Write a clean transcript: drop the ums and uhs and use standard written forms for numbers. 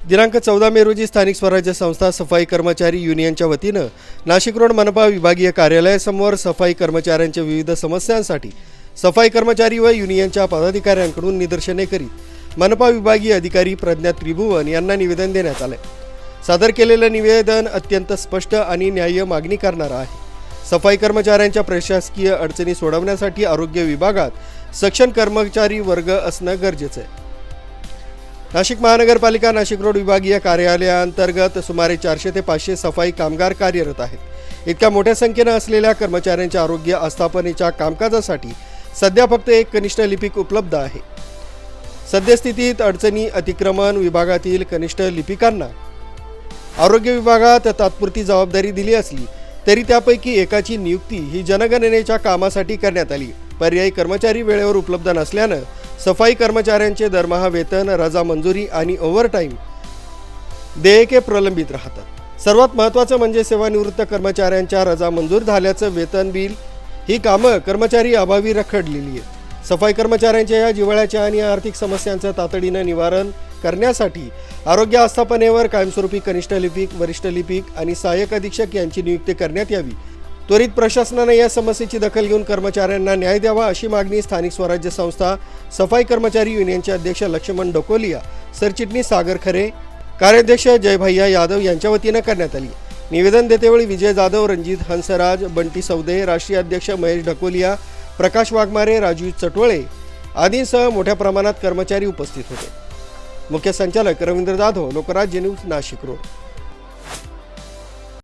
दिनांक 14 मे रोजी स्थानिक स्वराज्य संस्था सफाई कर्मचारी युनियनच्या वतीनं नाशिक रोड मनपा विभागीय कार्यालयासमोर सफाई कर्मचाऱ्यांच्या विविध समस्यांसाठी सफाई कर्मचारी व युनियनच्या पदाधिकाऱ्यांकडून निदर्शने करीत मनपा विभागीय अधिकारी प्रज्ञा त्रिभुवन यांना निवेदन देण्यात आले। सादर केलेलं निवेदन अत्यंत स्पष्ट आणि न्याय्य मागणी करणारं आहे। सफाई कर्मचाऱ्यांच्या प्रशासकीय अडचणी सोडवण्यासाठी आरोग्य विभागात सक्षम कर्मचारी वर्ग असणं गरजेचं आहे। नाशिक महानगरपालिका नाशिक रोड विभागीय कार्यालयाअंतर्गत सुमारे 400 ते 500 सफाई कामगार कार्यरत आहेत। इतक्या मोठ्या संख्येनं असलेल्या कर्मचाऱ्यांच्या आरोग्य आस्थापनेच्या कामकाजासाठी सध्या फक्त एक कनिष्ठ लिपिक उपलब्ध आहे। सद्यस्थितीत अडचणी अतिक्रमण विभागातील कनिष्ठ लिपिकांना आरोग्य विभागात तात्पुरती जबाबदारी दिली असली तरी त्यापैकी एकाची नियुक्ती ही जनगणनेच्या कामासाठी करण्यात आली। पर्यायी कर्मचारी वेळेवर उपलब्ध नसल्यानं सफाई कर्मचाऱ्यांचे दरमहा वेतन रजा मंजुरी आणि ओव्हरटाईम देयके प्रलंबित राहतात। सर्वात महत्त्वाचं म्हणजे सेवानिवृत्त कर्मचाऱ्यांच्या रजा मंजूर झाल्याचं वेतन बिल ही कामं कर्मचारी अभावी रखडलेली आहेत। सफाई कर्मचाऱ्यांच्या या जिव्हाळ्याच्या आणि आर्थिक समस्यांचं तातडीनं निवारण करण्यासाठी आरोग्य आस्थापनेवर कायमस्वरूपी कनिष्ठ लिपिक वरिष्ठ लिपिक आणि सहाय्यक अधीक्षक यांची नियुक्ती करण्यात यावी। त्वरित प्रशासनाने या समस्येची दखल घेऊन कर्मचाऱ्यांना न्याय द्यावा अशी मागणी स्थानिक स्वराज्य संस्था सफाई कर्मचारी युनियनचे अध्यक्ष लक्ष्मण डकोलिया, सरचिटणीस सागर खरे, कार्याध्यक्ष जयभैया यादव यांच्या वतीनं करण्यात आली। निवेदन देतेवेळी विजय जाधव, रणजित हंसराज, बंटी सौदे, राष्ट्रीय अध्यक्ष महेश ढकोलिया, प्रकाश वाघमारे, राजू चटवळे आदींसह मोठ्या प्रमाणात कर्मचारी उपस्थित होते। मुख्य संचालक रवींद्र जाधव, लोकराज्य न्यूज, नाशिक रोड।